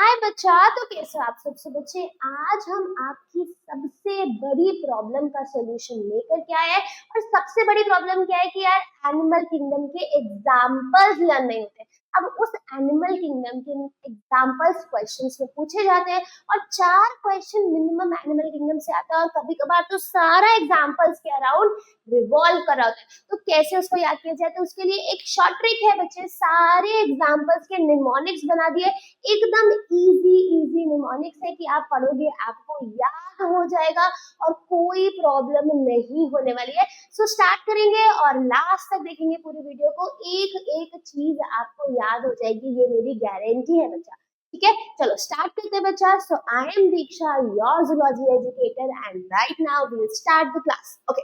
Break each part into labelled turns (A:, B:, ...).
A: हाय बच्चा, तो कैसे हो आप सबसे बच्चे। आज हम आपकी सबसे बड़ी प्रॉब्लम का सॉल्यूशन लेकर के आए हैं। और सबसे बड़ी प्रॉब्लम क्या है कि यार एनिमल किंगडम के एग्जाम्पल्स लर्न नहीं होते। अब उस एनिमल किंगडम के एग्जाम्पल्स क्वेश्चंस में पूछे जाते हैं और 4 क्वेश्चन मिनिमम एनिमल किंगडम से आता है और कभी कभार तो सारा एग्जाम्पल्स के अराउंड रिवॉल्व कर रहा होता है। तो कैसे उसको याद किया जाए, तो उसके लिए एक शॉर्ट ट्रिक है बच्चे। सारे एग्जाम्पल्स के निमोनिक्स बना दिए, एकदम इजी इजी निमोनिक्स है कि आप पढ़ोगे आपको याद हो जाएगा और कोई प्रॉब्लम नहीं होने वाली है। सो स्टार्ट करेंगे और लास्ट तक देखेंगे पूरी वीडियो को, एक एक चीज आपको याद हो जाएगी, ये मेरी गारंटी है बच्चा। ठीक है, चलो स्टार्ट करते हैं बच्चा। So I am Diksha, your zoology educator, and right now we will start the class. Okay,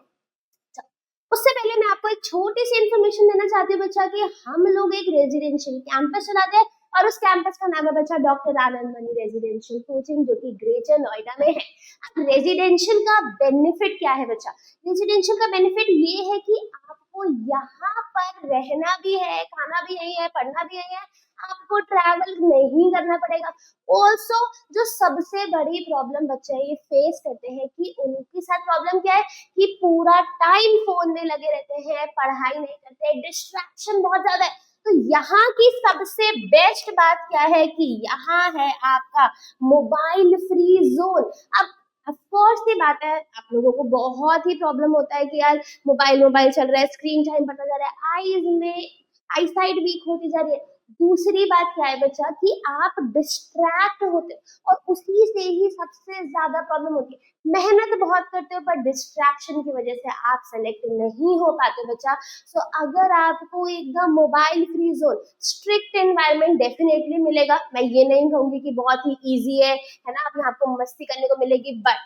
A: उससे पहले मैं आपको एक छोटी सी इन्फॉर्मेशन देना चाहती हूँ बच्चा कि हम लोग एक रेजिडेंशियल कैंपस चलाते हैं और उस कैंपस का नाम है बच्चा डॉक्टर आनंद मनी रेजिडेंशियल कोचिंग, जो कि ग्रेटर नोएडा में है। अब रेजिडेंशियल का बेनिफिट क्या है बच्चा? रेजिडेंशियल का बेनिफिट ये है कि आपको यहाँ पर रहना भी है, खाना भी यही है, पढ़ना भी यही है, आपको ट्रैवल नहीं करना पड़ेगा। ऑल्सो जो सबसे बड़ी प्रॉब्लम बच्चे ये फेस करते हैं कि उनके साथ प्रॉब्लम क्या है कि पूरा टाइम फोन में लगे रहते हैं, पढ़ाई नहीं करते, डिस्ट्रैक्शन बहुत ज्यादा है। तो यहाँ की सबसे बेस्ट बात क्या है कि यहाँ है आपका मोबाइल फ्री जोन। अब ऑफकोर्स ये बात है, आप लोगों को बहुत ही प्रॉब्लम होता है कि यार मोबाइल मोबाइल चल रहा है, स्क्रीन टाइम बढ़ता जा रहा है, आईज में आई साइड वीक होती जा रही है। दूसरी बात क्या है बच्चा कि आप डिस्ट्रैक्ट होते हो और उसी से ही सबसे ज्यादा प्रॉब्लम होती है। मेहनत बहुत करते हो पर डिस्ट्रैक्शन की वजह से आप सेलेक्ट नहीं हो पाते बच्चा। सो अगर आपको एकदम mobile free zone, strict environment definitely मिलेगा। मैं ये नहीं कहूंगी कि बहुत ही इजी है ना, अभी आपको मस्ती करने को मिलेगी, बट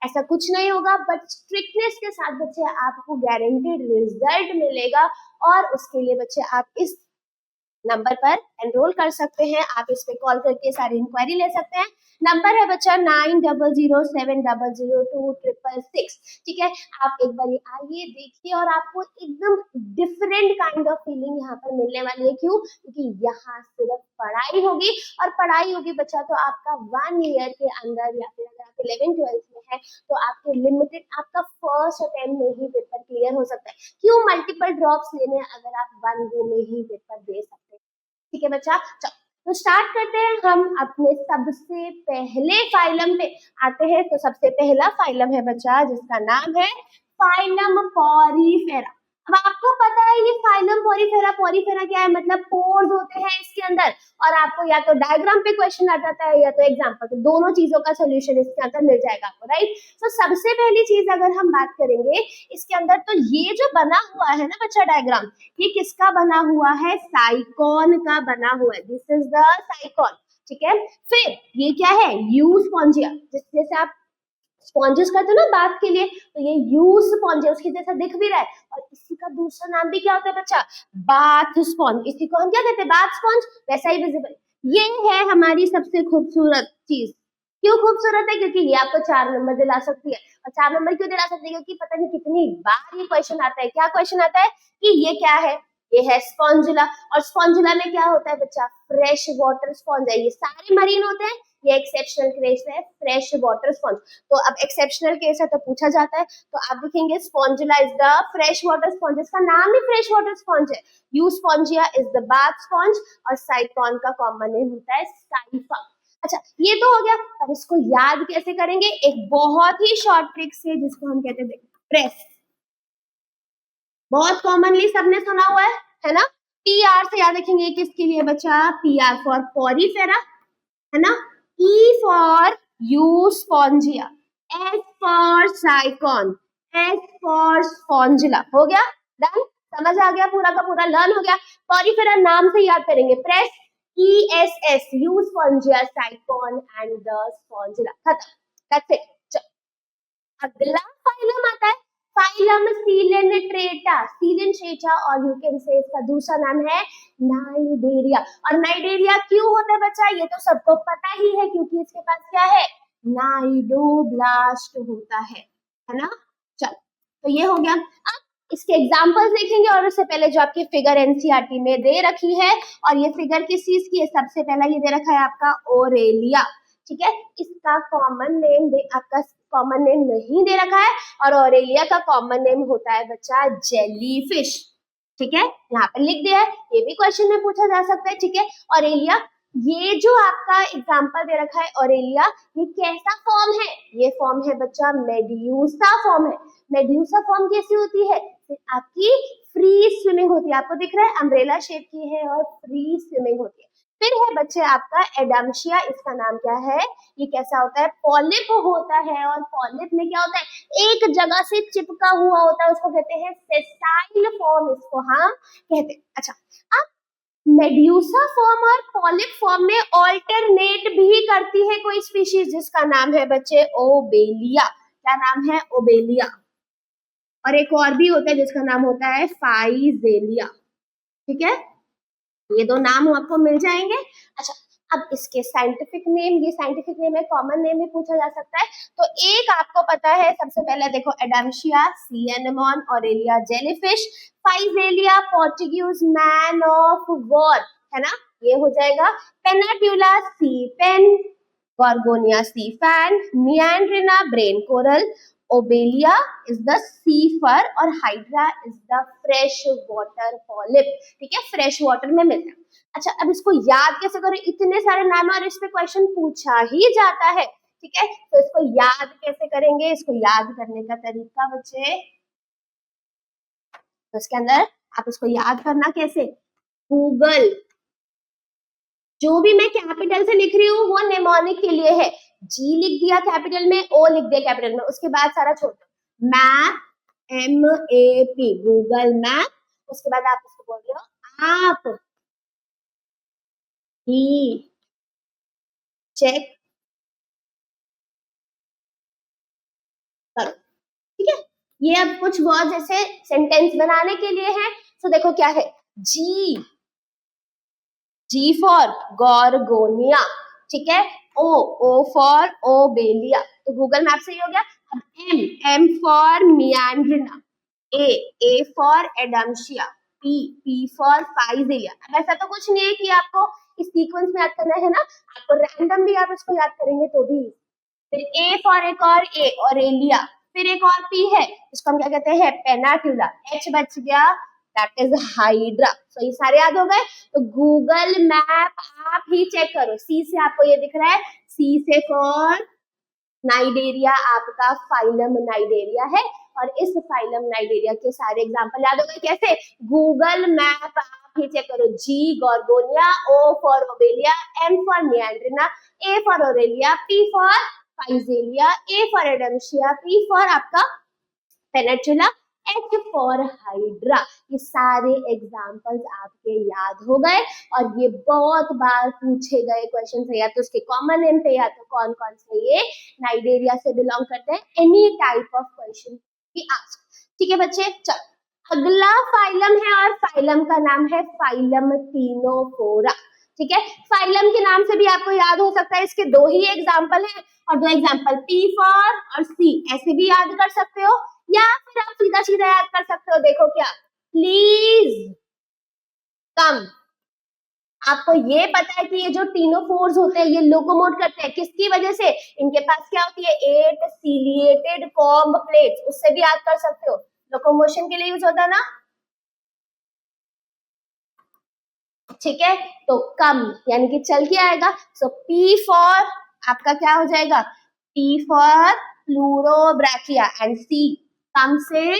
A: ऐसा कुछ नहीं होगा। बट स्ट्रिक्टनेस के साथ बच्चे आपको गारंटेड रिजल्ट मिलेगा और उसके लिए बच्चे आप इस नंबर पर एनरोल कर सकते हैं। आप इस पे कॉल करके सारी इंक्वायरी ले सकते हैं। नंबर है बच्चा 9007002666। ठीक है, आप एक बार आइए, देखिए और आपको एकदम डिफरेंट काइंड ऑफ फीलिंग यहाँ पर मिलने वाली है। क्यों? क्योंकि यहाँ सिर्फ पढ़ाई होगी और पढ़ाई होगी बच्चा तो आपका 1 ईयर के अंदर, या फिर अगर आप 11th-12th में है तो आपके लिमिटेड आपका फर्स्ट अटेम्प्ट में ही पेपर क्लियर हो सकता है। क्यों मल्टीपल ड्रॉप्स लेने अगर आप 1 गो में ही पेपर दे सकते हैं। ठीक है बच्चा, चलो तो स्टार्ट करते हैं। हम अपने सबसे पहले फाइलम पे आते हैं। तो सबसे पहला फाइलम है बच्चा जिसका नाम है फाइलम पॉरीफेरा। अब आपको पता है ये फाइलम पॉरीफेरा, पॉरीफेरा क्या है? मतलब पोर्स होते हैं इसके अंदर। और आपको या तो डायग्राम पे क्वेश्चन आ जाता है या तो एग्जाम्पल, तो दोनों चीजों का सोल्यूशन इसके अंदर मिल जाएगा आपको, राइट। तो सबसे पहली चीज अगर हम बात करेंगे इसके अंदर, तो ये जो बना हुआ है ना बच्चा डायग्राम, ये किसका बना हुआ है? साइकॉन का बना हुआ है। This is the साइकॉन। ठीक है, फिर ये क्या है? You Spongia. जैसे आप स्पॉन्जेस करते हो ना बात के लिए, तो ये यू स्पॉन्ज है, उसके जैसा दिख भी रहा है। और इसी का दूसरा नाम भी क्या होता है बच्चा? Bath sponge. इसी को हम क्या कहते हैं? Bath sponge. वैसा ही विजिबल। ये है हमारी सबसे खूबसूरत चीज। क्यों खूबसूरत है? क्योंकि ये आपको 4 नंबर दिला सकती है। और 4 नंबर क्यों दिला सकती है? क्योंकि पता नहीं कितनी बार ये क्वेश्चन आता है। क्या क्वेश्चन आता है कि ये क्या है? ये है स्पॉन्जुला। और स्पॉन्जुला में क्या होता है बच्चा? फ्रेश वाटर स्पॉन्ज है। ये सारे मरीन होते हैं, ये एक्सेप्शनल केस है फ्रेश वाटर स्पॉन्ज। तो अब एक्सेप्शनल केस है तो पूछा जाता है, तो आप देखेंगे Spongilla is the fresh water sponge. इसका नाम ही फ्रेश वाटर स्पॉन्ज है। Euspongia is the bath sponge और साइकॉन का कॉमन नेम होता है साइफा। अच्छा, ये तो हो गया। पर इसको याद कैसे करेंगे? एक बहुत ही शॉर्ट ट्रिक से, जिसको हम कहते हैं प्रेस। बहुत कॉमनली सबने सुना हुआ है ना। पी आर से याद रखेंगे किसके लिए बच्चा? पी आर फॉर पॉरीफेरा, है ना। E for euspongia, S for sycon, S for spongilla. हो गया, डन। समझ आ गया, पूरा का पूरा लर्न हो गया। पॉरीफेरा नाम से याद करेंगे, press, E S S, Euspongia, Sycon and the Spongilla. खत्म, दैट्स इट। अगला फाइलम आता है फाइलम सीलेंट्रेटा। सीलेंट्रेटा, और यू कैन से इसका दूसरा नाम है नाइडेरिया। और नाइडेरिया क्यों होता है बच्चा? ये तो सबको पता ही है, क्योंकि इसके पास क्या है? नाइडोब्लास्ट होता है ना। चल, तो ये हो गया। अब इसके एग्जाम्पल्स देखेंगे और उससे पहले जो आपकी फिगर एनसीईआरटी में दे रखी है, और ये फिगर किस चीज की है, सबसे पहला ये दे रखा है आपका ओरेलिया, ठीक है। इसका कॉमन नेम आपका कॉमन नेम नहीं दे रखा है, और ओरेलिया का कॉमन नेम होता है बच्चा जेलीफिश, ठीक है, यहाँ पे लिख दिया है, ये भी क्वेश्चन में पूछा जा सकता है, ठीक है। ओरेलिया, ये जो आपका एग्जाम्पल दे रखा है ओरेलिया, ये कैसा फॉर्म है, ये फॉर्म है बच्चा मेड्यूसा फॉर्म है। मेड्यूसा फॉर्म कैसी होती है, आपकी फ्री स्विमिंग होती है, आपको दिख रहा है अम्ब्रेला शेप की है और फ्री स्विमिंग होती है। फिर है बच्चे आपका एडम्शिया, इसका नाम क्या है, ये कैसा होता है, पॉलिप होता है, और पॉलिप में क्या होता है, एक जगह से चिपका हुआ होता है, उसको कहते हैं सेसाइल फॉर्म, इसको हम कहते हैं। अच्छा, अब मेड्यूसा फॉर्म और पॉलिप फॉर्म में ऑल्टरनेट भी करती है कोई स्पीशीज, जिसका नाम है बच्चे ओबेलिया। क्या नाम है, ओबेलिया। और एक और भी होता है जिसका नाम होता है फाइजेलिया, ठीक है, ये दो नाम आपको मिल जाएंगे। अच्छा, अब इसके साइंटिफिक नेम, ये साइंटिफिक नेम है, कॉमन नेम भी पूछा जा सकता है। तो एक आपको पता है, सबसे पहले देखो Adamsia, sea anemone, Aurelia jellyfish, Physalia Portuguese man of war, है ना, ये हो जाएगा। Pennatula sea pen, Gorgonia sea fan, Meandrina brain coral, Obelia is the sea fur, और Hydra is the fresh water polyp, ठीक है, फ्रेश वाटर में मिलता है। अच्छा, अब इसको याद कैसे करें, इतने सारे नाम और इस पे क्वेश्चन पूछा ही जाता है, ठीक है, तो इसको याद कैसे करेंगे, इसको याद करने का तरीका बच्चे, तो इसके अंदर आप इसको याद करना कैसे, गूगल, जो भी मैं कैपिटल से लिख रही हूँ वो नेमोनिक के लिए है, जी लिख दिया कैपिटल में, ओ लिख दिया कैपिटल में, उसके बाद सारा छोड़ दो, मैप, MAP, गूगल मैप, उसके बाद आप इसको बोल रहे हो आप ही चेक करो, ठीक है। ये अब कुछ वर्ड जैसे सेंटेंस बनाने के लिए है, तो देखो क्या है, जी फॉर गॉर्गोनिया, ठीक है, ओ फॉर ओबेलिया, तो गूगल मैप से ही हो गया। अब M for Meandrina, A for Adamsia, P for Physalia. अब ऐसा तो कुछ नहीं है कि आपको इस सीक्वेंस में याद करना है ना, आपको रैंडम भी आप इसको याद करेंगे तो भी। फिर ए फॉर एक और ए, ओरेलिया, फिर एक और पी है, इसको हम क्या कहते हैं, पेनाट्यूला, एच बच गया, दैट इज हाइड्रा। तो ये सारे याद हो गए। तो गूगल मैप आप ही चेक करो, सी से आपको ये दिख रहा है, सी से फॉर नाइडेरिया, आपका फाइलम नाइडेरिया है, और इस फाइलम नाइडेरिया के सारे एग्जांपल याद हो गए कैसे, गूगल मैप आप ही चेक करो, G Gorgonia, O for Obelia, M for Meandrina, A for Aurelia, P for Physalia, A for Adamsia, P for आपका पेनिनसुला, एच फॉर हाइड्रा। ये सारे एग्जाम्पल्स आपके याद हो गए, और ये बहुत बार पूछे गए क्वेश्चन है, या तो उसके कॉमन नेम पे, या तो कौन कौन से ये नाइडेरिया से बिलोंग करते हैं, एनी टाइप ऑफ क्वेश्चन भी आस्क, ठीक है बच्चे। चल, अगला फाइलम है, और फाइलम का नाम है फाइलम टीनोफोरा, ठीक है। फाइलम के नाम से भी आपको याद हो सकता है, इसके दो ही एग्जाम्पल है, और दो एग्जाम्पल पी फॉर और सी, ऐसे भी याद कर सकते हो, या फिर आप सीधा सीधा याद कर सकते हो, देखो क्या, प्लीज कम। आपको ये पता है कि ये जो टीनोफोर्स होते हैं ये लोकोमोट करते हैं, किसकी वजह से, इनके पास क्या होती है, 8 सीलिएटेड कॉम्ब प्लेट्स, उससे भी याद कर सकते हो, लोकोमोशन के लिए यूज होता है ना, ठीक है। तो कम यानी कि चल के आएगा, सो पी फॉर आपका क्या हो जाएगा, P for Pleurobrachia, and C कम से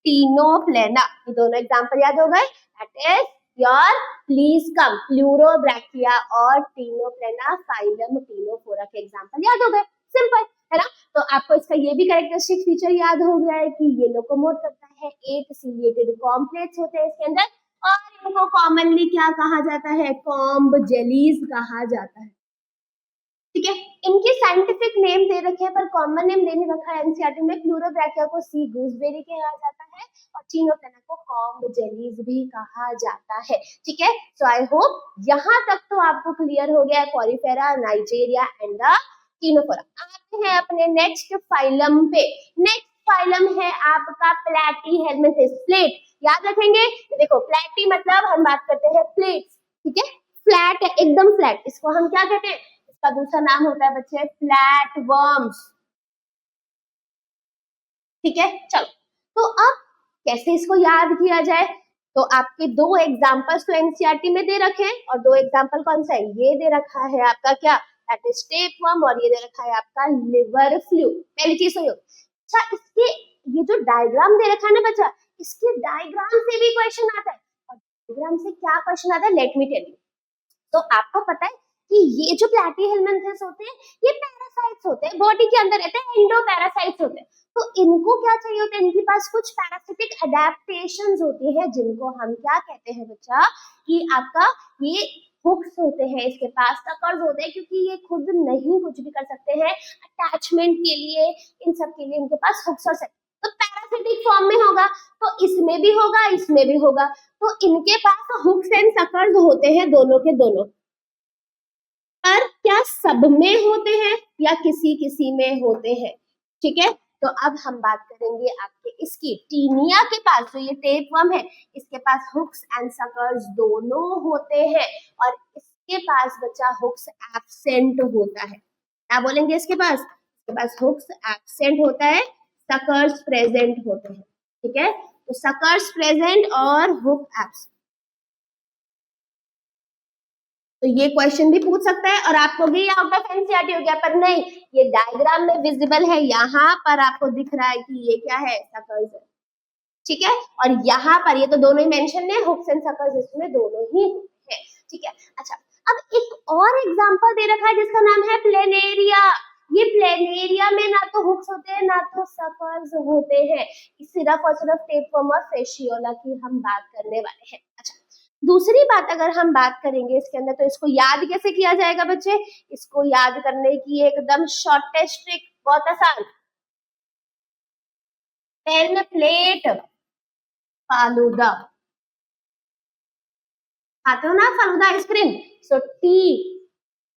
A: टीनोप्लेना, ये दोनों एग्जांपल याद हो गए, that is your please come, Pleurobrachia और टीनोप्लेना फाइलम टीनोफोरा के एग्जांपल याद हो गए, सिंपल है ना। तो आपको इसका ये भी कैरेक्टरिस्टिक फीचर याद हो गया है कि ये लोकोमोट करता है, 8 सीलिएटेड कॉम्प्लेक्स होते हैं इसके अंदर, और इनको कॉमनली क्या कहा जाता है, कॉम्ब जेलीज कहा जाता है, ठीक है। इनके साइंटिफिक नेम दे रखे हैं, पर कॉमन नेम नहीं रखा है एनसीईआरटी में, प्लूरोब्रैकिया को सी गूसबेरी कहा जाता है, और टीनोप्लेना को कॉम्ब जेलीज भी कहा जाता है, ठीक है। सो आई होप यहाँ तक तो आपको क्लियर हो गया है Porifera, Nigeria and the Ctenophora. आते हैं अपने नेक्स्ट फाइलम पे। नेक्स्ट फाइलम है आपका प्लेटीहेल्मिंथिस, प्लेट याद रखेंगे। देखो प्लेटी मतलब हम बात करते हैं प्लेट, ठीक है, फ्लैट है एकदम फ्लैट, इसको हम क्या कहते हैं, इसका दूसरा नाम होता है बच्चे फ्लैट वर्म्स, ठीक है। चलो तो अब कैसे इसको याद किया जाए, तो आपके दो एग्जांपल्स तो एनसीईआरटी में दे रखे हैं और दो एग्जांपल कौन सा है, ये दे रखा है आपका क्या, दैट इज टेपवर्म, और ये दे रखा है आपका लिवर फ्लू। पहली चीज तो अच्छा, इसके ये जो डायग्राम दे रखा है ना बच्चा, इसके डायग्राम से भी क्वेश्चन आता है, और डायग्राम से क्या क्वेश्चन आता है, लेट मी टेल यू। तो आपको पता है कि ये जो प्लैटीहेल्मिंथेस होते हैं ये पैरासाइट्स होते हैं, बॉडी के अंदर रहते हैं, एंडो पैरासाइट्स होते हैं। तो इनको क्या चाहिए होता है, इनके पास कुछ पैरासिटिक अडेप्टेशंस होती है, जिनको हम क्या कहते हैं बच्चा, कि आपका ये हुक्स होते हैं, इसके पास सकर्स होते हैं, क्योंकि ये खुद नहीं कुछ भी कर सकते हैं अटैचमेंट के लिए, इन सब के लिए इनके पास हुक्स और तो पैरासिटिक फॉर्म में होगा, तो इसमें भी होगा, इसमें भी होगा, तो इनके पास हुक्स एंड सकर्स होते हैं दोनों के दोनों, पर क्या सब में होते हैं या किसी किसी में होते हैं, ठीक है। तो अब हम बात करेंगे आपके इसकी टीनिया के पास, जो ये टेपवर्म है इसके पास हुक्स एंड सकर्स दोनों होते हैं, और इसके पास बच्चा हुक्स एब्सेंट होता है। क्या बोलेंगे, इसके पास हुक्स एब्सेंट होता है, सकर्स प्रेजेंट होते हैं, ठीक है। तो सकर्स प्रेजेंट और हुक एब्सेंट, तो ये क्वेश्चन भी पूछ सकता है और आपको भी आउट ऑफ एनसीईआरटी हो गया, पर नहीं, ये डायग्राम में विजिबल है, यहाँ पर आपको दिख रहा है कि ये क्या है, सकर्स है, ठीक है। और यहाँ पर ये तो दोनों ही मेंशन है, हुक्स एंड सकर्स इसमें दोनों ही है, ठीक है। अच्छा, अब एक और एग्जांपल दे रखा है जिसका नाम है प्लेनेरिया। ये प्लेनेरिया में ना तो हुक्स होते हैं ना तो सकर्स होते हैं, सिर्फ और सिर्फ टेपवर्म और फेशियोला की हम बात करने वाले हैं। अच्छा, दूसरी बात अगर हम बात करेंगे इसके अंदर, तो इसको याद कैसे किया जाएगा बच्चे, इसको याद करने की एकदम शॉर्टेस्ट ट्रिक, बहुत आसान, 10 प्लेट फालूदा, खाते हो ना फालूदा आइसक्रीम, सो टी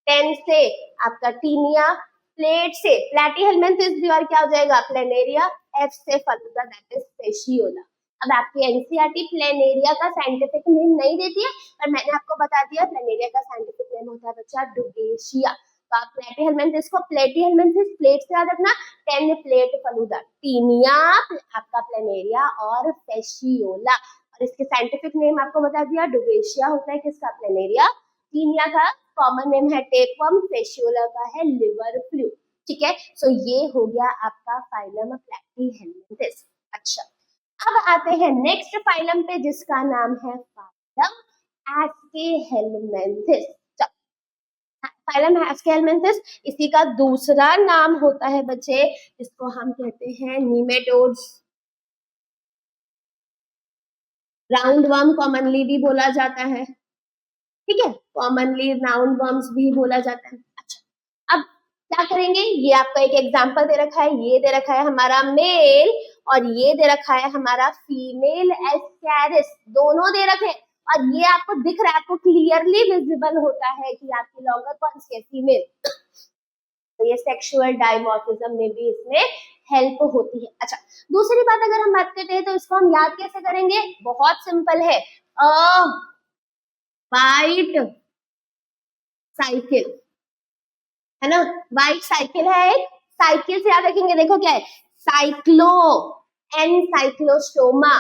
A: 10 से आपका टीनिया, प्लेट से प्लैटीहेल्मिंथिस भी, और क्या हो जाएगा प्लेनेरिया, एफ से फालूदा दैट इज फेशियोला। अब आपकी एनसीईआरटी प्लेनेरिया का साइंटिफिक नेम नहीं देती है, पर मैंने आपको बता दिया प्लेनेरिया का साइंटिफिक नेम होता है बच्चा डुगेशिया। तो आप प्लैटीहेल्मिंथिस को प्लेटीहेल्मिंथिस प्लेट से याद रखना, 10 प्लेट फालूदा, टीनिया आपका प्लेनेरिया और फेशियोला, और इसके साइंटिफिक नेम आपको बता दिया डुगेशिया होता है किसका, प्लेनेरिया, टीनिया का कॉमन नेम है टेपवर्म, फेशियोला का है लिवर फ्लू, ठीक है। सो ये हो गया आपका फाइलम प्लैटीहेल्मिंथिस। अच्छा, अब आते हैं नेक्स्ट फाइलम पे जिसका नाम है फाइलम एस्केहेलमिंथिस। फाइलम एस्केहेलमिंथिस, इसी का दूसरा नाम होता है बच्चे, जिसको हम कहते हैं नीमेटोड्स, राउंड वर्म कॉमनली भी बोला जाता है, ठीक है, कॉमनली राउंड वर्म्स भी बोला जाता है। अच्छा, अब क्या करेंगे, ये आपका एक एग्जांपल दे रखा है, ये दे रखा है हमारा मेल और ये दे रखा है हमारा फीमेल एस्कैरिस, दोनों दे रखे हैं, और ये आपको दिख रहा है, आपको क्लियरली विजिबल होता है कि आपकी लॉन्गर कौन सी है, फीमेल, तो ये सेक्सुअल डायमॉर्फिज्म में भी इसमें हेल्प होती है। अच्छा, दूसरी बात अगर हम बात करते हैं तो इसको हम याद कैसे करेंगे, बहुत सिंपल है, वाइट साइकिल है ना, वाइट साइकिल है, एक साइकिल से याद रखेंगे, देखो क्या है, साइक्लो एन साइक्लोस्टोमा,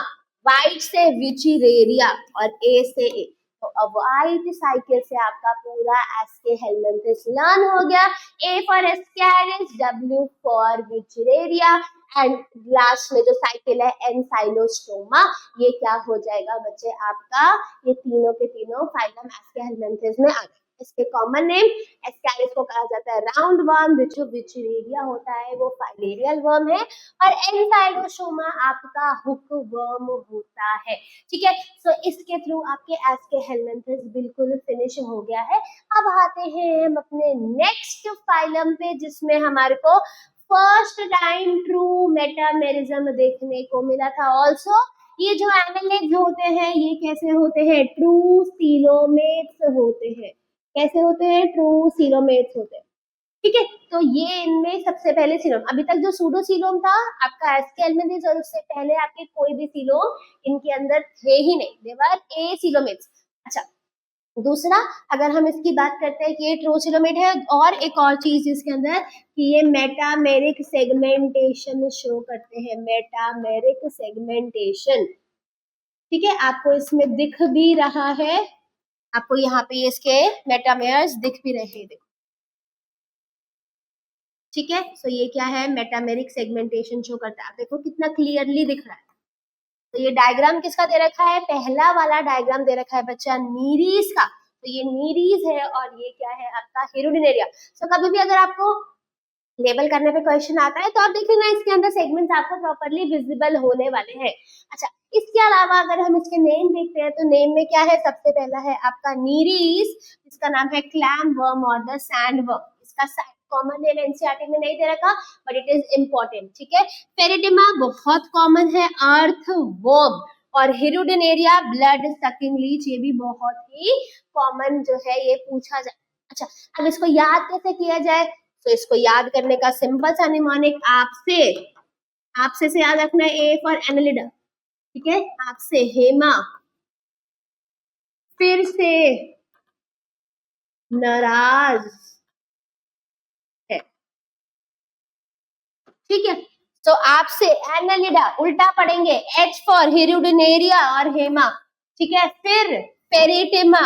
A: वाइट से विचिरेरिया और ए से ए, तो अब वाइट साइकिल से आपका पूरा एस्केहेलमिंथिस लर्न हो गया, A for Ascaris, W for Wuchereria, and last में जो साइकिल है एनसाइलोस्टोमा, ये क्या हो जाएगा बच्चे आपका, ये तीनों के तीनों फाइलम एस्केहेलमिंथिस में आ गए। इसके कॉमन नेम एस्कैरिस को कहा जाता है राउंड वर्म, जो विचिरेरिया होता है वो फाइलेरियल वर्म है, और एनसाइलोस्टोमा आपका हुक वर्म होता है, ठीक है। सो इसके थ्रू आपके एस्केहेलमिंथिस बिल्कुल फिनिश हो गया है। अब आते हैं हम अपने नेक्स्ट फाइलम पे, जिसमें हमारे को फर्स्ट टाइम ट्रू मेटामेरिज्म देखने को मिला था। ऑल्सो ये जो एनालिग्स होते हैं ये कैसे होते हैं, ट्रू सीलोमेट्स होते हैं, कैसे होते हैं, ट्रू सीलोमेट्स होते हैं, ठीक है। तो ये इनमें सबसे पहले सीलोम, अभी तक जो सूडो सीलोम था आपका एसकेएल में थी, और उससे पहले आपके कोई भी सीलोम इनके अंदर थे ही नहीं, देवर ए सीलोमेट्स। अच्छा, दूसरा अगर हम इसकी बात करते हैं कि ये ट्रोसिलोमेट है, और एक और चीज इसके अंदर कि ये मेटामेरिक सेगमेंटेशन शो करते हैं, मेटामेरिक सेगमेंटेशन। ठीक है, आपको इसमें दिख भी रहा है, आपको यहाँ पे इसके मेटामेयर्स दिख भी रहे हैं, देखो। ठीक है, सो ये क्या है, मेटामेरिक सेगमेंटेशन शो करता है, आप देखो कितना क्लियरली दिख रहा है। तो ये डायग्राम किसका दे रखा है, पहला वाला डायग्राम दे रखा है बच्चा नीरीज का, तो ये नीरीज है, और ये क्या है आपका हेरोडिनेरिया। सो कभी भी अगर आपको लेबल करने पे क्वेश्चन आता है तो आप देखेंगे इसके अंदर सेगमेंट्स आपको प्रॉपर्ली विजिबल होने वाले हैं। अच्छा, इसके अलावा अगर हम इसके नेम देखते हैं तो नेम में क्या है, सबसे पहला है आपका नीरीज, इसका नाम है क्लैम वर्म और द सैंड वर्म। इसका कॉमन नेम एनसीईआरटी में नहीं दे रखा, बट इट इज इम्पोर्टेंट। ठीक है, फेरिटिमा बहुत कॉमन है, अर्थ वर्म, और हिरुडिनेरिया ब्लड सकिंग लीच, ये भी बहुत ही कॉमन जो है ये पूछा जाए। अच्छा, अब इसको याद कैसे किया जाए, तो इसको याद करने का सिंपल सा निमोनिक आपसे से याद रखना है, ए फॉर एनालिडा। ठीक है, आपसे हेमा, फिर से नाराज है। ठीक है, तो आपसे एनालिडा उल्टा पढ़ेंगे, एच फॉर हिरुडिनेरिया और हेमा। ठीक है, फिर पेरिटिमा,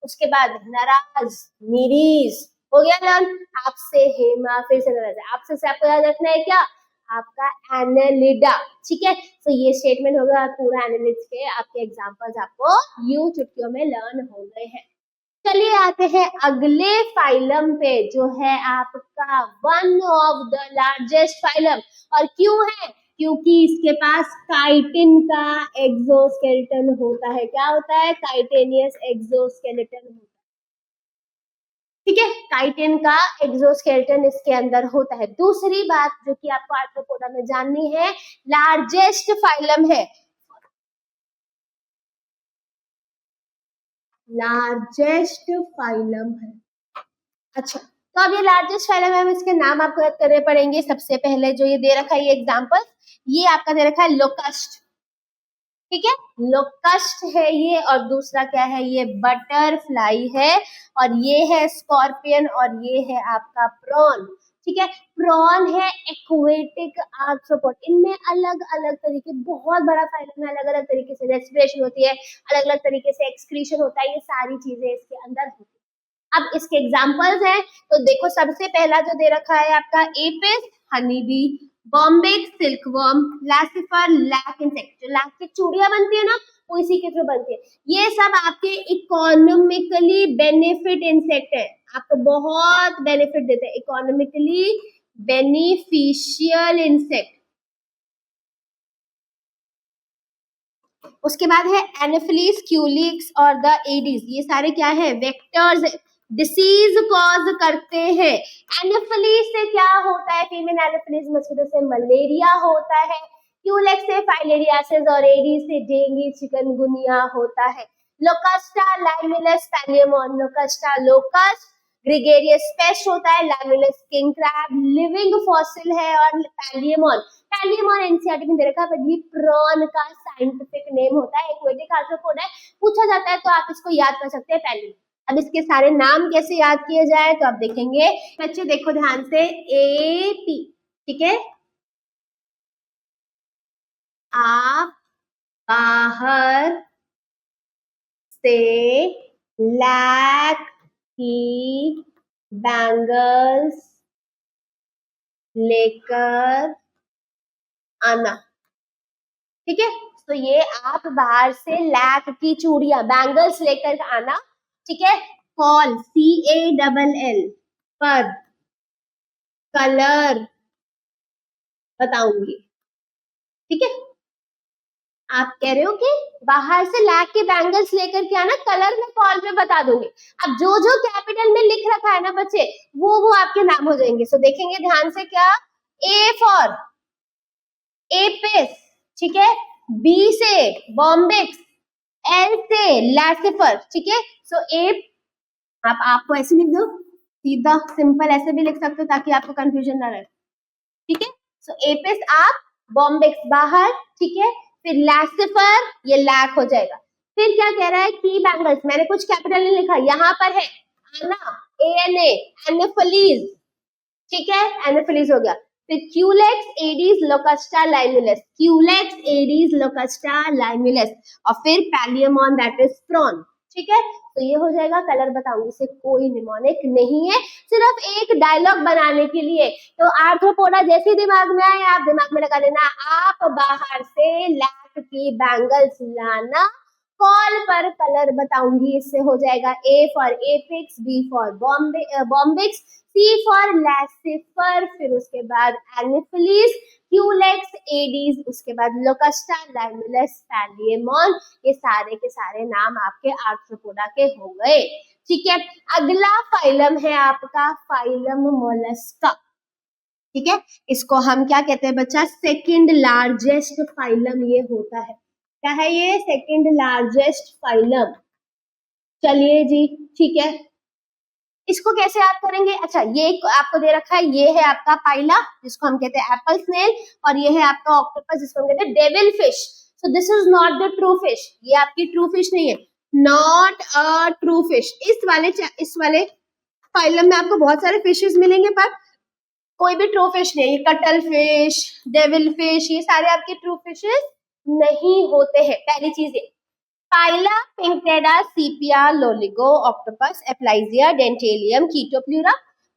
A: उसके बाद नाराज, नीरीज, हो गया लर्न। आपसे हेमा, फिर से नाराज, आपसे आपको याद रखना है क्या, आपका एनालिडा। ठीक है, तो ये स्टेटमेंट होगा पूरा एनालिड्स के, आपके एग्जांपल्स आपको यूं चुटकियों में लर्न हो गए हैं। चलिए आते हैं अगले फाइलम पे, जो है आपका one of the largest phylum. और क्यों है, क्योंकि इसके पास काइटिन का एक्सोस्केलेटन होता है। क्या होता है, काइटेनियस एक्सोस्केलेटन होता है। ठीक है, काइटिन का एक्सोस्केलेटन इसके अंदर होता है। दूसरी बात जो कि आपको आर्थ्रोपोडा में जाननी है, लार्जेस्ट फाइलम है, लार्जेस्ट फाइलम है। अच्छा, तो अब ये लार्जेस्ट फाइलम है, हम इसके नाम आपको याद करने पड़ेंगे। सबसे पहले जो ये दे रखा है, ये एग्जांपल, ये आपका दे रखा है लोकस्ट। ठीक है, लोकस्ट है ये, और दूसरा क्या है, ये बटरफ्लाई है, और ये है स्कॉर्पियन, और ये है आपका प्रॉन। ठीक है, प्रॉन है एक्वेटिक आर्थ्रोपोड। इनमें अलग अलग तरीके, बहुत बड़ा फाइलम है, अलग अलग तरीके से रेस्पिरेशन होती है, अलग अलग तरीके से एक्सक्रीशन होता है, ये सारी चीजें इसके अंदर होती है। अब इसके एग्जांपल्स हैं, तो देखो सबसे पहला जो दे रखा है आपका Apis, honeybee, Bombyx, silkworm, Laccifer, lac insect. जो लैक की चूड़ियां बनती है ना, वो इसी के थ्रू बनती है। ये सब आपके इकोनॉमिकली बेनिफिट इंसेक्ट है, आपको बहुत बेनिफिट देते हैं, इकोनॉमिकली बेनिफिशियल इंसेक्ट। उसके बाद है एनोफिलीज, क्यूलिक्स और द एडीज, ये सारे क्या है, वेक्टर्स, डिसीज कॉज करते हैं। एनोफिलीज से क्या होता है, फीमेल एनोफिलीज मस्किटो से मलेरिया होता है, क्यूलेक्स से फाइलेरियासिस, और एडीज से डेंगू चिकनगुनिया होता है। लोकास्टा, लाइमिलस, पैलियमोन, लोकास्टा लोकस, ग्रेगेरियस पेस्ट होता है, लाइमिलस किंग क्रैब लिविंग फॉसिल है, और पैलियमोन, पैलियमोन एनसीईआरटी में दे रखा है, पर ये प्रॉन का साइंटिफिक नेम होता है, एक्वेटिक आर्थ्रोपोड है, पूछा जाता है तो आप इसको याद कर सकते हैं पैलियम। अब इसके सारे नाम कैसे याद किए जाए, तो आप देखेंगे बच्चे, देखो ध्यान से, ए पी। ठीक है, आप बाहर से लैक की बैंगल्स लेकर आना। ठीक है, तो ये आप बाहर से लैक की चूड़ियां, बैंगल्स लेकर आना। ठीक है, कॉल, CALL पर कलर बताऊंगी। ठीक है, आप कह रहे हो कि बाहर से लैक के बैंगल्स लेकर के आना, कलर में कॉल में बता दूंगी। अब जो जो कैपिटल में लिख रखा है ना बच्चे, वो आपके नाम हो जाएंगे। सो देखेंगे ध्यान से, क्या, ए फॉर एपिस, ठीक है, बी से बॉम्बिक्स, एल से लैसिफर। ठीक है, सो ए, आपको ऐसे लिख दो, सीधा सिंपल ऐसे भी लिख सकते हो ताकि आपको कंफ्यूजन ना रहे, ठीक है। सो एपिस आप, बॉम्बिक्स बाहर, ठीक है। फिर लैसिफर, ये लैक हो जाएगा। फिर क्या कह रहा है, की बैंगल्स, मैंने कुछ कैपिटल नहीं लिखा, यहाँ पर है आना, ANA, एनेफलीज, ठीक है, एनेफलीज हो गया। फिर Culex, Aedes, Locusta, Limulus, Culex, Aedes, Locusta, Limulus, और फिर पैलियमॉन दैट इज प्रॉन, ठीक है। तो ये हो जाएगा, कलर बताऊंगी, इसे कोई निमोनिक नहीं है, सिर्फ एक डायलॉग बनाने के लिए। तो आर्थ्रोपोडा जैसे दिमाग में आए आप दिमाग में लगा लेना, आप बाहर से लैक की बैंगल्स लाना, कॉल पर कलर बताऊंगी, इससे हो जाएगा A for Apis, B for Bombyx, C for Laccifer, फिर उसके बाद एनिफलीज, क्यूलेक्स, एडीज, उसके बाद लोकस्टा, लाइमुलस, पैलियमॉन, ये सारे के सारे नाम आपके आर्थ्रोपोडा के हो गए, ठीक है। अगला फाइलम है आपका फाइलम मोलस्का, ठीक है। इसको हम क्या कहते हैं बच्चा, सेकंड लार्जेस्ट फाइलम ये होता है, क्या है ये, सेकंड लार्जेस्ट फाइलम। चलिए जी, ठीक है, इसको कैसे याद करेंगे, अच्छा ये आपको दे रखा है, ये है आपका पाइला जिसको हम कहते हैं एप्पल स्नेल, और ये है आपका ऑक्टोपस जिसको हम कहते हैं devil fish. So this is not the true fish, ये आपकी ट्रू फिश नहीं है, नॉट अ ट्रू फिश। इस वाले फाइलम में आपको बहुत सारे फिशेस मिलेंगे पर कोई भी ट्रू फिश नहीं, कटल फिश, डेविल फिश, ये सारे आपके ट्रू फिशेस नहीं होते हैं। पहली चीज है Pila, Pinctada, Sepia, Loligo, octopus, Aplysia, Dentalium, Chaetopleura.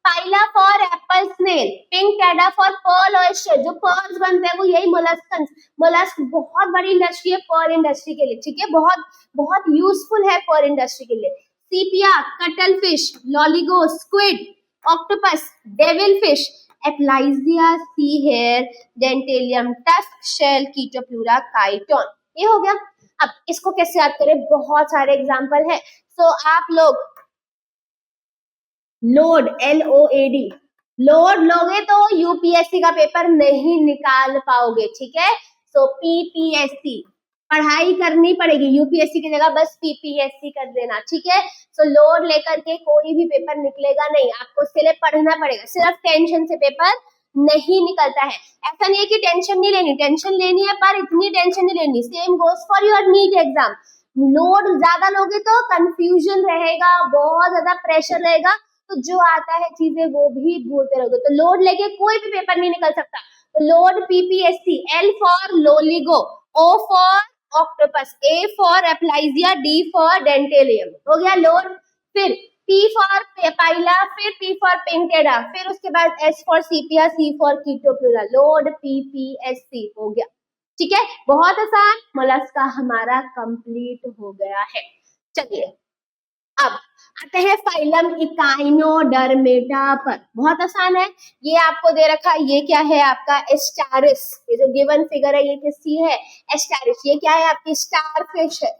A: Pila for apple snail, Pinctada for pearl oyster, जो पर्ल्स बनते हैं वो यही मोलस्कन, मोलस्क बहुत बड़ी इंडस्ट्री है पर्ल इंडस्ट्री के लिए, ठीक है, बहुत बहुत यूजफुल है पर्ल इंडस्ट्री के लिए। Sepia, cuttlefish, Loligo, squid, octopus, devil fish, Aplysia, sea hare, Dentalium, tusk shell, Chaetopleura, chiton. ये हो गया। अब इसको कैसे याद करें, बहुत सारे एग्जाम्पल है। सो आप लोग लोड, LOAD, लोड लोगे तो यूपीएससी का पेपर नहीं निकाल पाओगे, ठीक है। सो PPSC पढ़ाई करनी पड़ेगी, यूपीएससी की जगह बस PPSC कर देना, ठीक है। सो लोड लेकर के कोई भी पेपर निकलेगा नहीं, आपको उसके लिए पढ़ना पड़ेगा, सिर्फ टेंशन से पेपर नहीं निकलता है। ऐसा नहीं है कि टेंशन नहीं लेनी, टेंशन लेनी है पर इतनी टेंशन नहीं लेनी। Same goes for your NEET exam, load ज्यादा लोगे तो कंफ्यूजन रहेगा, बहुत ज्यादा प्रेशर रहेगा, तो जो आता है चीजें वो भी भूलते रहोगे, तो लोड लेके कोई भी पेपर नहीं निकल सकता। तो load PPSC, L for Loligo, O for octopus, A for Aplysia, D for Dentalium, हो गया लोड। फिर P फॉर पाइला, फिर P फॉर पिंकटेडा, फिर उसके बाद S for Sepia, C for Chaetopleura, load PPSC हो गया, ठीक है। बहुत आसान, मोलस्का हमारा कंप्लीट हो गया है। चलिए अब आते हैं फाइलम इकाइनोडर्मेटा पर, बहुत आसान है, ये आपको दे रखा है, ये क्या है आपका एस्टारिस, ये जो गिवन फिगर है ये किसकी है, एस्टारिस। ये क्या है आपकी स्टार फिश है,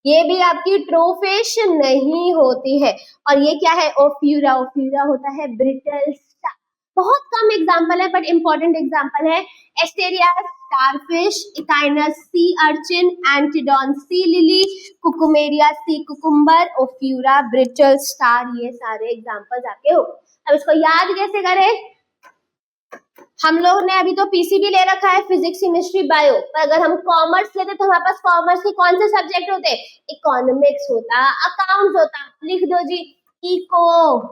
A: ये भी आपकी ट्रू फिश नहीं होती है। और ये क्या है, ओफ्यूरा, ओफ्यूरा होता है ब्रिटल स्टार। बहुत कम एग्जाम्पल है बट इंपॉर्टेंट एग्जाम्पल है, Asterias, starfish, Echinus, sea urchin, Antedon, sea lily, Cucumaria, sea cucumber, Ophiura, brittle star, ये सारे एग्जाम्पल्स आपके हो। अब इसको याद कैसे करें, हम लोग ने अभी तो पीसीबी ले रखा है, फिजिक्स, केमिस्ट्री, बायो, पर अगर हम कॉमर्स लेते तो हमारे पास कॉमर्स के कौन से सब्जेक्ट होते, इकोनॉमिक्स होता, अकाउंट्स होता, लिख दो जी, इकोनॉमिक्स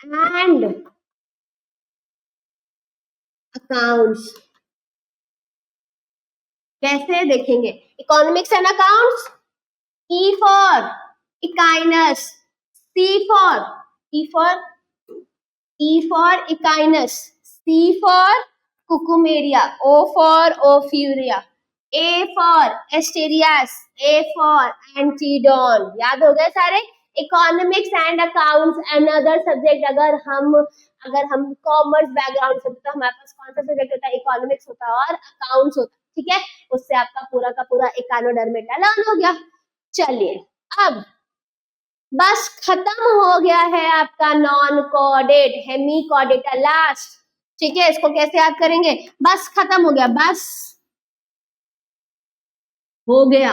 A: एंड अकाउंट्स। कैसे देखेंगे, economics and accounts, E for Echinus, C for E for Echinus, C for Cucumaria, O for Ophiura, A for Asterias, A for Antedon. याद हो गए सारे। Economics and accounts another subject, अगर हम commerce background से, तो हमारे पास कौन सा सब्जेक्ट होता है, इकोनॉमिक्स होता है और अकाउंट्स होता है, ठीक है। उससे आपका पूरा का पूरा इकाइनोडर्मेटा लर्न हो गया। चलिए अब बस खत्म हो गया है आपका नॉन कॉर्डेट, हेमीकॉर्डेटा लास्ट, ठीक है। इसको कैसे याद करेंगे, बस खत्म हो गया, बस हो गया,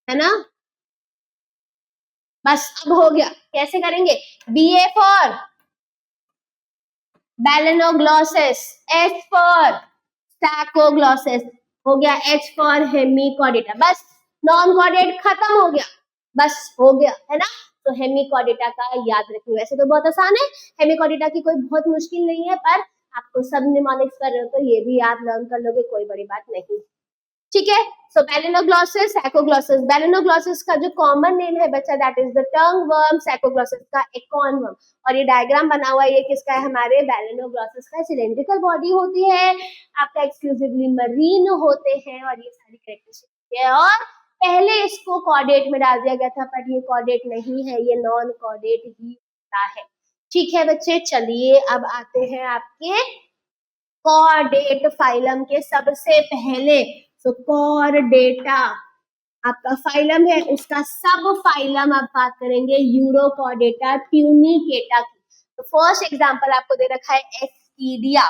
A: है ना। बस अब हो गया। कैसे करेंगे? BA फॉर बैलेनोग्लॉसिस, S फॉर स्टैकोग्लॉसिस, हो गया H फॉर हेमिकॉर्डेटा। बस नॉन कॉर्डेट खत्म हो गया, बस हो गया, है ना। तो हेमिकॉर्डेटा का याद रखिए। वैसे तो बहुत आसान है, हेमिकॉर्डेटा की कोई बहुत मुश्किल नहीं है, पर आपको सब निमोनिक्स कर रहे हो तो ये भी आप लर्न कर लोगे, कोई बड़ी बात नहीं। ठीक है। सो बैलेनोग्लॉसिस, सैकोग्लॉसिस। बैलेनोग्लॉसिस का जो कॉमन नेम है बच्चा that is the tongue worm, Saccoglossus का एकॉर्न वर्म। और ये डायग्राम बना हुआ है, ये किसका है? हमारे बैलेनोग्लॉसिस का। सिलेंड्रिकल बॉडी होती है आपका, एक्सक्लूसिवली मरीन होते हैं, और ये सारी कैरेक्टरिस्टिक है। और पहले इसको कॉर्डेट में डाल दिया गया था, पर ये कॉर्डेट नहीं है, ये नॉन कॉर्डेट ही होता है। ठीक है बच्चे, चलिए अब आते हैं आपके कॉर्डेट फाइलम के सबसे पहले। तो कॉर्डेटा आपका फाइलम है, उसका सब फाइलम आप बात करेंगे यूरोकॉर्डेटा ट्यूनिकेटा की। तो फर्स्ट एग्जांपल आपको दे रखा है एस्कीडिया।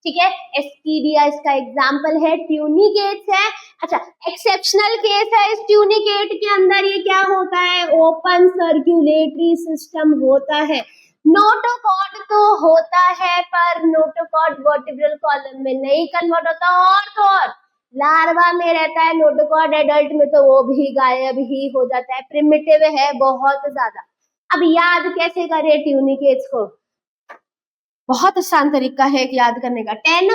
A: ठीक है, एस्कीडिया इसका एग्जांपल है, ट्यूनिकेट्स है। अच्छा, एक्सेप्शनल केस है इस ट्यूनिकेट के अंदर, ये क्या होता है? ओपन सर्कुलेटरी सिस्टम होता है। नोटोकॉर्ड तो होता है, पर नोटोकॉर्ड वर्टिब्रल कॉलम में नहीं कन्वर्ट होता, और तो और लार्वा में रहता है नोटोकॉर्ड, एडल्ट में तो वो भी गायब ही हो जाता है, प्रिमिटिव है बहुत ज्यादा। अब याद कैसे करें ट्यूनिकेट्स को? बहुत आसान तरीका है याद करने का, 10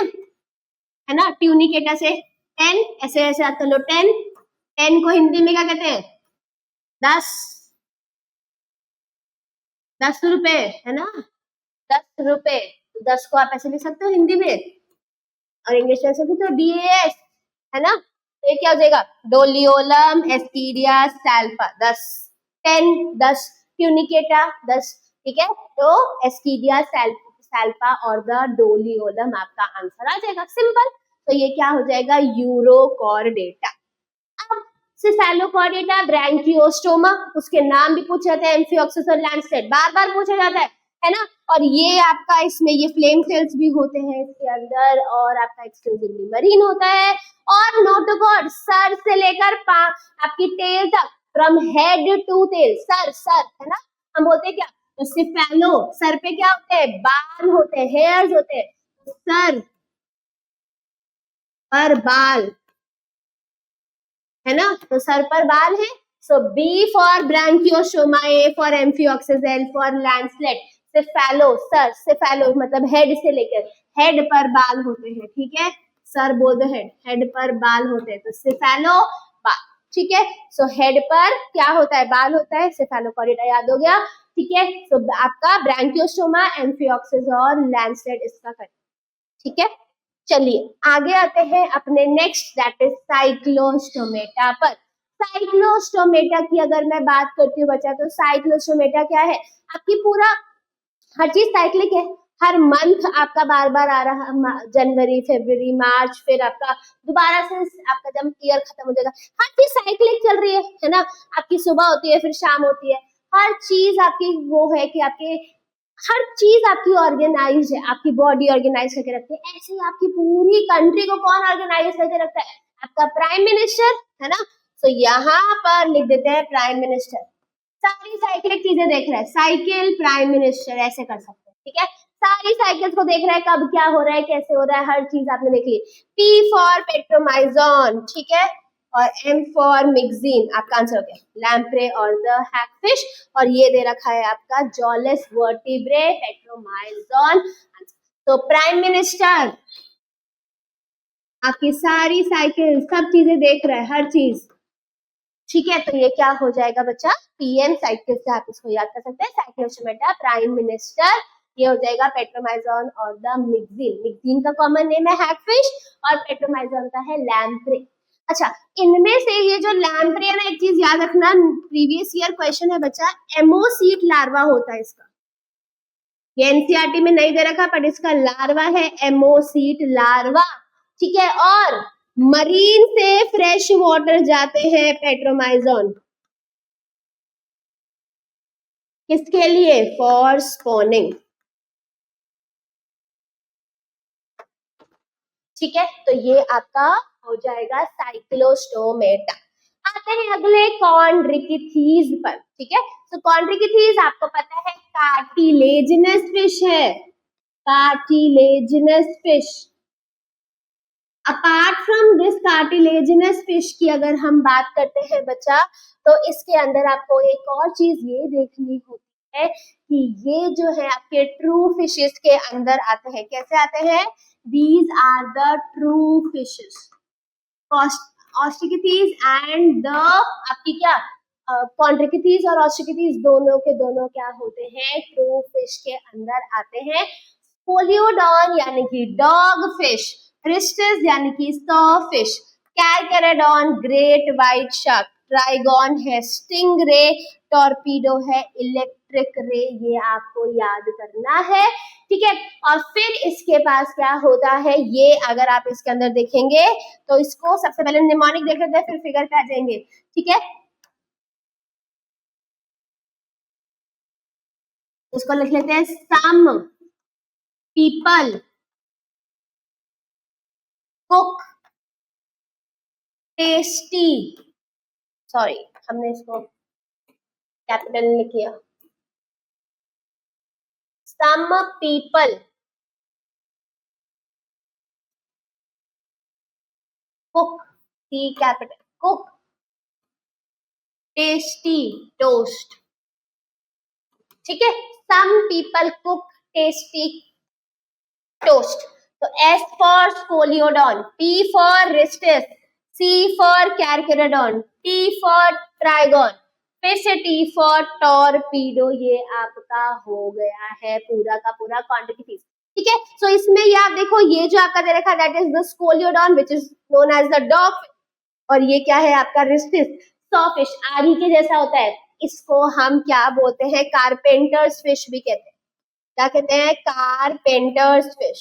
A: है ना, ट्यूनिकेटा से 10 ऐसे ऐसे याद कर लो। 10 10 को हिंदी में क्या कहते हैं? 10 10 रुपए, है ना, 10 रुपए। 10 को आप ऐसे लिख सकते हो हिंदी में, और इंग्लिश में सकते हो DAS, है ना। तो ये क्या हो जाएगा? Doliolum Ascidia Salpa 10, 10 10 Tunicata 10। ठीक है, तो एस्कीडिया सैल्फा और द डोलियोलम आपका आंसर आ जाएगा, सिंपल। तो ये क्या हो जाएगा? यूरोकॉर्डेटा। अब सिफेलोकॉर्डेटा, ब्रैंकियोस्टोमा, उसके नाम भी पूछे जाते हैं, एम्फिओक्सिस और लैंडस्लेट, बार बार पूछा जाता है ना। और ये आपका इसमें ये फ्लेम सेल्स भी होते हैं इसके अंदर, और आपका एक्सक्लूसिवली मरीन होता है। और नोटोकॉर्ड सर से लेकर आपकी टेल तक, from head to tail, sir sir, है ना। हम बोलते हैं क्या? तो सिफेलो, सर पे क्या होते हैं? बाल होते हैं, हेयर्स होते हैं। सर पर बाल, है ना, तो सर पर बाल है। So B for Branchiostoma, A for amphioxus, L for लैंडस्लेट। सिफेलो सर, सिफेलो मतलब हेड से लेकर, हेड पर बाल होते हैं। ठीक है, सर बोल दो, हेड, हेड पर बाल होते हैं, तो सिफेलो बाल। ठीक है, सो हेड पर क्या होता है? बाल होता है, सिफेलोकॉर्डेटा याद हो गया। ठीक है, सो आपका ब्रैंकियोस्टोमा, एम्फिओक्सिस और लैंडस्लेट इसका कर। ठीक है, चलिए आगे आते हैं अपने नेक्स्ट, दैट इज साइक्लोस्टोमेटा पर। साइक्लोस्टोमेटा की अगर मैं बात करती हूँ बच्चा, तो साइक्लोस्टोमेटा क्या है? आपकी पूरा हर चीज साइक्लिक है, हर मंथ आपका बार बार आ रहा, जनवरी, फरवरी, मार्च, फिर आपका दोबारा से आपका जब ईयर खत्म हो जाएगा, हर चीज साइक्लिक चल रही है ना। आपकी सुबह होती है, फिर शाम होती है, हर चीज आपकी वो है कि आपके हर चीज आपकी ऑर्गेनाइज है, आपकी बॉडी ऑर्गेनाइज करके रखती है। ऐसे ही आपकी पूरी कंट्री को कौन ऑर्गेनाइज करके रखता है? आपका प्राइम मिनिस्टर, है ना। तो यहाँ पर लिख देते हैं प्राइम मिनिस्टर। सारी साइक्लिक चीजें देख रहा है, साइकिल प्राइम मिनिस्टर, ऐसे कर सकते हैं। ठीक है, सारी साइकिल्स को देख रहा है, कब क्या हो रहा है, कैसे हो रहा है, हर चीज आपने देख ली। P फॉर पेट्रोमाइजोन, ठीक है, और M फॉर मिक्सिन, आपका आंसर हो गया लैम्प्रे और द हैगफिश। और ये दे रखा है आपका जॉलेस वर्टिब्रे पेट्रोमाइजोन। तो प्राइम मिनिस्टर आपकी सारी साइकिल, सब चीजें देख रहा है, हर चीज। ठीक है, तो ये क्या हो जाएगा बच्चा? PM साइकिल से आप इसको याद कर सकते हैं, साइक्लोस्टोमेटा प्राइम मिनिस्टर। ये हो जाएगा पेट्रोमाइजोन और द मिक्सिन। मिक्सिन का कॉमन नेम है हैगफिश, और पेट्रोमाइजोन का है लैम्प्रे। अच्छा, इनमें से ये जो लैम्प्रे है ना, एक चीज याद रखना, प्रीवियस ईयर क्वेश्चन है बच्चा, एमोसीट लार्वा होता है इसका। ये एनसीईआरटी में नहीं दे रखा, पर इसका लार्वा है एमोसीट लार्वा। ठीक है, और मरीन से फ्रेश वाटर जाते हैं पेट्रोमाइजोन, किसके लिए? For spawning. ठीक है, तो ये आपका हो जाएगा साइक्लोस्टोमेटा। आते हैं अगले कॉन्ड्रिकिथीज पर। ठीक है, सो कॉन्ड्रिकिथीज आपको पता है कार्टिलेजिनस फिश है, cartilaginous fish. Apart from this cartilaginous fish की अगर हम बात करते हैं बच्चा, तो इसके अंदर आपको एक और चीज ये देखनी होती है कि ये जो है आपके ट्रू फिशेस के अंदर आते हैं। कैसे आते हैं? These are the true fishes, Osteichthyes and the आपकी क्या कॉन्ड्रिकिथीज और ऑस्ट्रिकिथीज दोनों के दोनों क्या होते हैं? ट्रू फिश के अंदर आते हैं। स्कोलियोडॉन यानी कि डॉग फिश, रिस्टिस यानी कि saw fish, Carcharodon great white shark, Trygon है स्टिंग रे, टॉर्पीडो है इलेक्ट्रिक रे। ये आपको याद करना है, ठीक है। और फिर इसके पास क्या होता है, ये अगर आप इसके अंदर देखेंगे तो इसको सबसे पहले निमोनिक देख लेते हैं, फिर फिगर पे आ जाएंगे, ठीक है। इसको लिख लेते हैं some people cook tasty, sorry हमने इसको कैपिटल लिख किया, some people cook, T capital, cook tasty toast, ठीक है। Some people cook tasty toast. तो S for Scoliodon, P for Pristis, C for Carcharodon, T for Trygon, फिर से T for torpedo. ये आपका हो गया है पूरा का पूरा क्वांटिटी, ठीक है। सो इसमें ये आप देखो, ये जो आपका दे रखा that is the Scoliodon which is known as the dog, और ये क्या है आपका रिस्टिस, सॉफिश, आरी के जैसा होता है। इसको हम क्या बोलते हैं? कारपेंटर्स फिश भी कहते हैं। क्या कहते हैं? कारपेंटर्स फिश,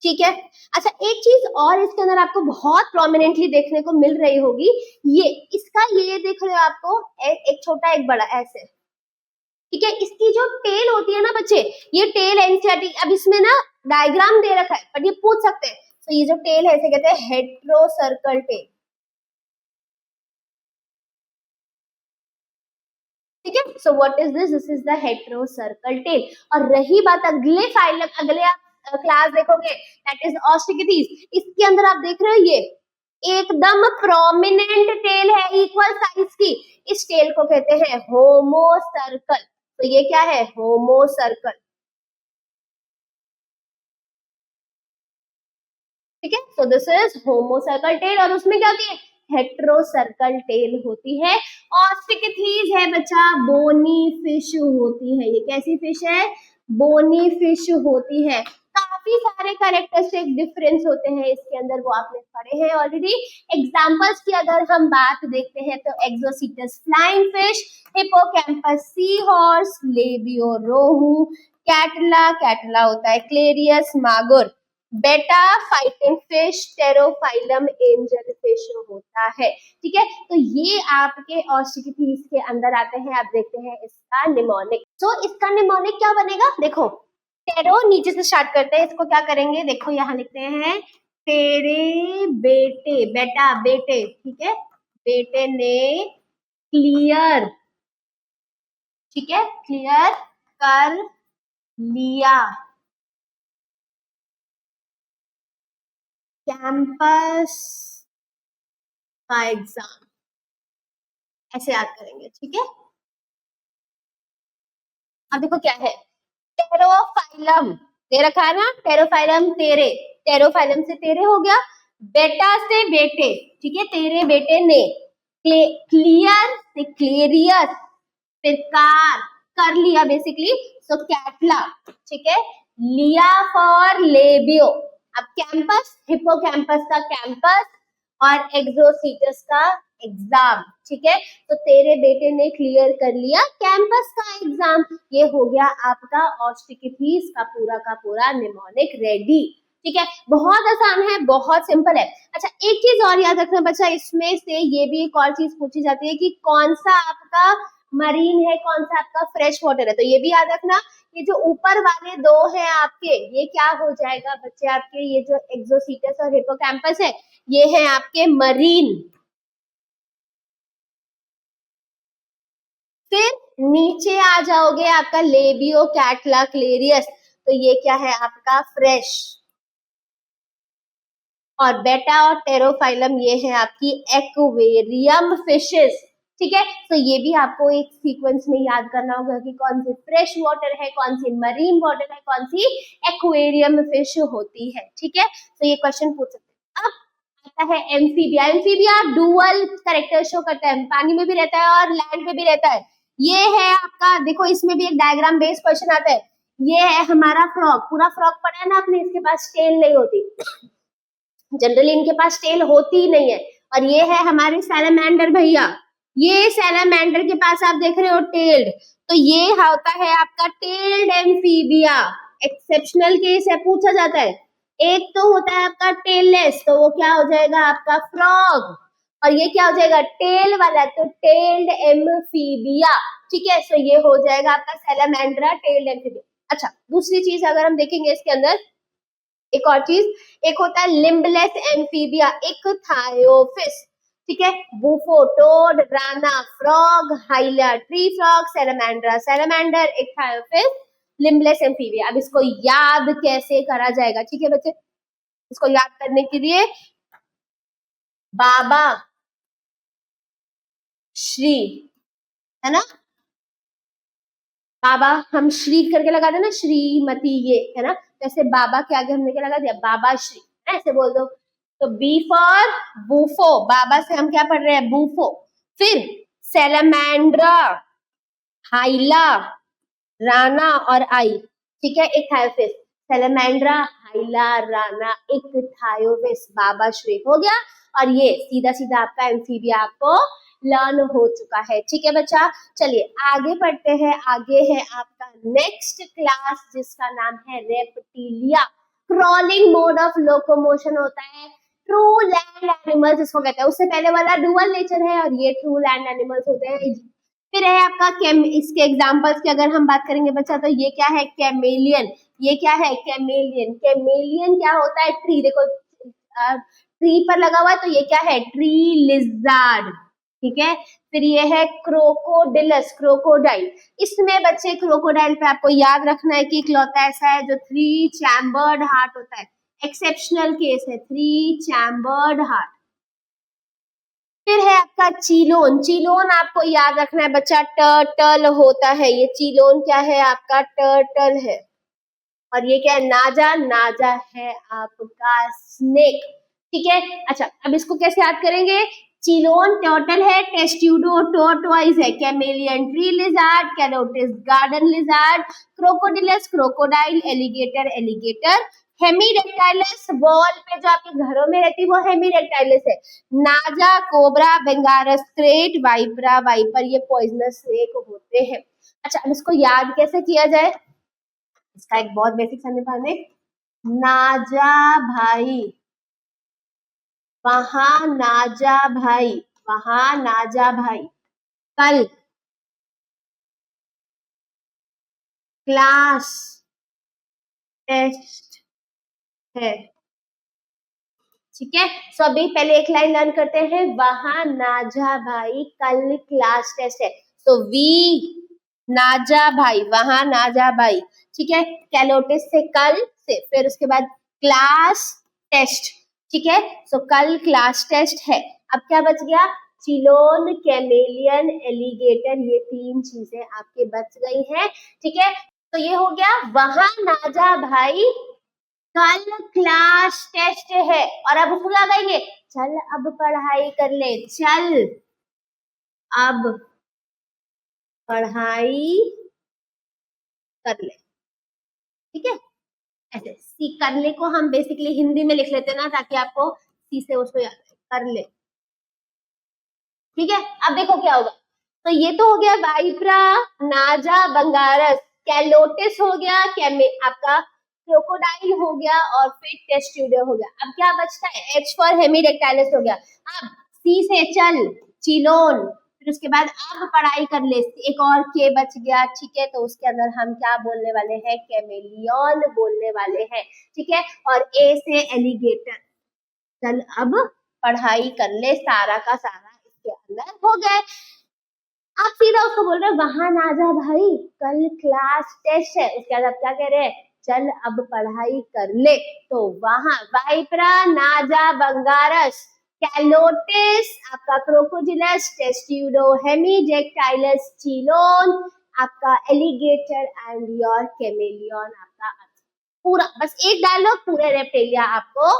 A: ठीक है। अच्छा एक चीज और इसके अंदर आपको बहुत प्रोमिनेंटली देखने को मिल रही होगी, ये इसका ये देख रहे हो आपको एक छोटा एक बड़ा ऐसे, ठीक है। इसकी जो टेल होती है ना बच्चे, ये टेल एनसीईआरटी, अब इसमें ना डायग्राम दे रखा है बट ये पूछ सकते हैं। तो ये जो टेल है इसे कहते हैं हेट्रो सर्कल टेल, ठीक है। So what is this? This is the hetero circle tail. और रही बात अगले फाइलम, अगले आप क्लास देखोगे दैट इज ऑस्ट्रिकिथीज, इसके अंदर आप देख रहे हो ये एकदम प्रोमिनेंट टेल है इक्वल साइज की, इस टेल को कहते हैं होमो सर्कल। तो ये क्या है? होमो सर्कल, ठीक है। So this is homo circle tail, और उसमें क्या होती है? हेट्रो सर्कल टेल होती है। ऑस्ट्रिकिथीज है बच्चा बोनी फिश होती है। ये कैसी फिश है? बोनी फिश होती है। काफी सारे कैरेक्टरिस्टिक डिफरेंस होते हैं इसके अंदर, वो आपने पढ़े हैं ऑलरेडी। एग्जांपल्स की अगर हम बात देखते हैं तो एक्सोसीटस flying fish, hippocampus sea horse, labio रोहू, कैटला, कैटला होता है क्लेरियस मागुर, बेटा fighting fish, Pterophyllum angel fish होता है, ठीक है। तो ये आपके ऑस्ट्रिकिथीज के अंदर आते हैं। आप देखते हैं इसका निमोनिक। तो इसका निमोनिक क्या बनेगा? देखो टेरो नीचे से स्टार्ट करते हैं, इसको क्या करेंगे? देखो यहाँ लिखते हैं तेरे बेटे, बेटा बेटे, ठीक है, बेटे ने क्लियर, ठीक है, क्लियर कर लिया कैंपस का एग्जाम, ऐसे याद करेंगे, ठीक है। अब देखो क्या है, टेरोफाइलम दे रखा है ना, टेरोफाइलम तेरे, टेरोफाइलम से तेरे हो गया, बेटा से बेटे, ठीक है, तेरे बेटे ने, क्लियर से क्लेरियस, फिर कार, कर लिया बेसिकली, सो कैटला, ठीक है, लिया फॉर लेबियो। अब कैंपस, हिप्पोकैम्पस का कैंपस और एक्सोसीटस का एग्जाम, ठीक है। तो तेरे बेटे ने क्लियर कर लिया कैंपस का एग्जाम, ये हो गया आपका ऑस्ट्रिकिथीज का पूरा निमोनिक रेडी, ठीक है। बहुत आसान है, बहुत सिंपल है। अच्छा एक चीज और याद रखना बच्चा, इसमें से ये भी एक और चीज पूछी जाती है कि कौन सा आपका मरीन है, कौन सा आपका फ्रेश वाटर है। तो ये भी याद रखना, ये जो ऊपर वाले दो हैं आपके, ये क्या हो जाएगा बच्चे आपके, ये जो एक्सोसीटस और हिप्पोकैम्पस है, ये है आपके मरीन, नीचे आ जाओगे आपका लेबियो कैटलाक्लेरियस, तो ये क्या है आपका फ्रेश, और बेटा और टेरोफाइलम ये है आपकी एक्वेरियम फिशेस। ठीक है, तो ये भी आपको एक सीक्वेंस में याद करना होगा कि कौन सी फ्रेश वाटर है, कौन सी मरीन वाटर है, कौन सी एक्वेरियम फिश होती है। ठीक है, तो ये क्वेश्चन पूछ सकते हैं। अब आता है amphibia. Amphibia dual character show करता है, पानी में भी रहता है और लैंड पे भी रहता है। ये है आपका, देखो इसमें भी एक डायग्राम बेस्ड क्वेश्चन आता है। ये है हमारा फ्रॉग, पूरा फ्रॉग पढ़ा है ना आपने, इसके पास टेल नहीं होती, जनरली इनके पास टेल होती ही नहीं है। और ये है हमारे सैलमेंडर भैया, ये सैलमेंडर के पास आप देख रहे हो टेल्ड, तो ये होता है आपका टेल्ड एम्फीबिया। एक्सेप्शनल केस है, पूछा जाता है। एक तो होता है आपका टेललेस, तो वो क्या हो जाएगा आपका फ्रॉग, और ये क्या हो जाएगा टेल वाला, तो टेल्ड एम्फीबिया। ठीक है, सो ये हो जाएगा आपका सैलमेंड्रा टेल्ड एम्फीबिया। अच्छा, दूसरी चीज अगर हम देखेंगे इसके अंदर, एक और चीज, एक होता है लिम्बलेस एम्फीबिया, एक थायोफिस। ठीक है, bufo, toad, Rana, frog, हाइला, tree frog, सैलमेंड्रा, salamander, एक थायोफिस, लिम्बलेस एम्फीबिया। अब इसको याद कैसे करा जाएगा? ठीक है बच्चे, इसको याद करने के लिए बाबा श्री, है ना, बाबा हम श्री करके लगा देना, श्रीमती ये है ना, जैसे बाबा के आगे हमने क्या लगा दिया, बाबा श्री, ऐसे बोल दो। तो बी फॉर बूफो, बाबा से हम क्या पढ़ रहे हैं, बूफो। फिर सैलमेंड्रा, हाइला, राना और आई। ठीक है, एक थायोफिस, सैलमेंड्रा, हाइला, राना, एक थायोफिस, बाबा श्री हो गया। और ये सीधा सीधा आपका एम्फीबिया आपको लर्न हो चुका है। ठीक है बच्चा, चलिए आगे बढ़ते हैं। आगे है आपका नेक्स्ट क्लास जिसका नाम है reptilia. Crawling mode of locomotion होता है, ट्रू लैंड एनिमल्स इसको कहते हैं। उससे पहले वाला डुअल नेचर है और ये ट्रू लैंड एनिमल्स होते हैं। फिर है आपका इसके एग्जांपल्स की अगर हम बात करेंगे बच्चा, तो ये क्या है, कैमेलियन। ये क्या है, कैमेलियन। कैमेलियन क्या होता है, ट्री, देखो ट्री पर लगा हुआ है, तो ये क्या है, ट्री लिजार्ड। ठीक है, फिर ये है क्रोकोडिलस, क्रोकोडाइल। इसमें बच्चे क्रोकोडाइल पे आपको याद रखना है कि इकलौता ऐसा है जो 3 चैम्बर्ड हार्ट होता है, एक्सेप्शनल केस है 3 चैम्बर्ड हार्ट। फिर है आपका चीलोन। चीलोन आपको याद रखना है बच्चा, टर्टल होता है, ये चीलोन क्या है आपका, टर्टल है। और ये क्या है, नाजा, नाजा है आपका स्नेक। ठीक है, अच्छा अब इसको कैसे याद करेंगे, चिलोन टर्टल है, टेस्ट्यूडो टोर्टोइज है, chameleon tree lizard, Calotes garden lizard, Crocodylus crocodile, alligator alligator, Hemidactylus wall पे जो आपके घरों में रहती है वो हेमीरेक्टाइलस है, नाजा कोबरा, बेंगारस क्रेट, वाइपरा वाइपर, ये पॉइजनस स्नेक होते हैं। अच्छा अब इसको याद कैसे किया जाए, इसका एक बहुत बेसिक सन्निपात है, नाजा भाई वहां नाजा भाई, वहां नाजा भाई, कल क्लास टेस्ट है। ठीक है, सो अभी पहले एक लाइन लर्न करते हैं, वहां नाजा भाई कल क्लास टेस्ट है। तो वी नाजा भाई, वहां नाजा भाई। ठीक है, कैलोटिस से कल से, फिर उसके बाद क्लास टेस्ट। ठीक है, सो कल क्लास टेस्ट है। अब क्या बच गया, चिलोन, कैमेलियन, एलिगेटर, ये 3 चीजें आपके बच गई हैं। ठीक है, तो ये हो गया वहां नाजा भाई कल क्लास टेस्ट है। और अब उसको क्या कहेंगे, चल अब पढ़ाई कर ले, चल अब पढ़ाई कर ले। ठीक है, ऐसे सी करने को हम बेसिकली हिंदी में लिख लेते हैं ना, ताकि आपको सी से उसको याद कर ले। ठीक है, अब देखो क्या होगा, तो ये तो हो गया वाइप्रा, नाजा, बंगारस, कैलोटिस हो गया, आपका क्रोकोडाइल हो गया, और फिर टेस्ट्यूडो हो गया। अब क्या बचता है, एच फॉर हेमीरेक्टाइलस हो गया। अब सी से चल, चिलोन, फिर उसके बाद अब पढ़ाई कर ले, एक और के बच गया। ठीक है, तो उसके अंदर हम क्या बोलने वाले हैं, कैमेलियन बोलने वाले हैं। ठीक है, और ए से एलिगेटर, चल अब पढ़ाई कर ले, सारा का सारा इसके अंदर हो गए। आप सीधा उसको बोल रहे हैं वहां ना जा भाई, कल क्लास टेस्ट है। उसके बाद आप क्या कह रहे हैं, चल अब पढ़ाई कर ले। तो वहां वाइप्रा नाजा बंगारस कैलोटिस, आपका क्रोकोजिलस टेस्ट्यूडो हेमीजेक्टाइलस चीलोन, आपका एलिगेटर एंड योर कैमेलियन, आपका पूरा बस एक डायलॉग पूरे रेप्टिलिया आपको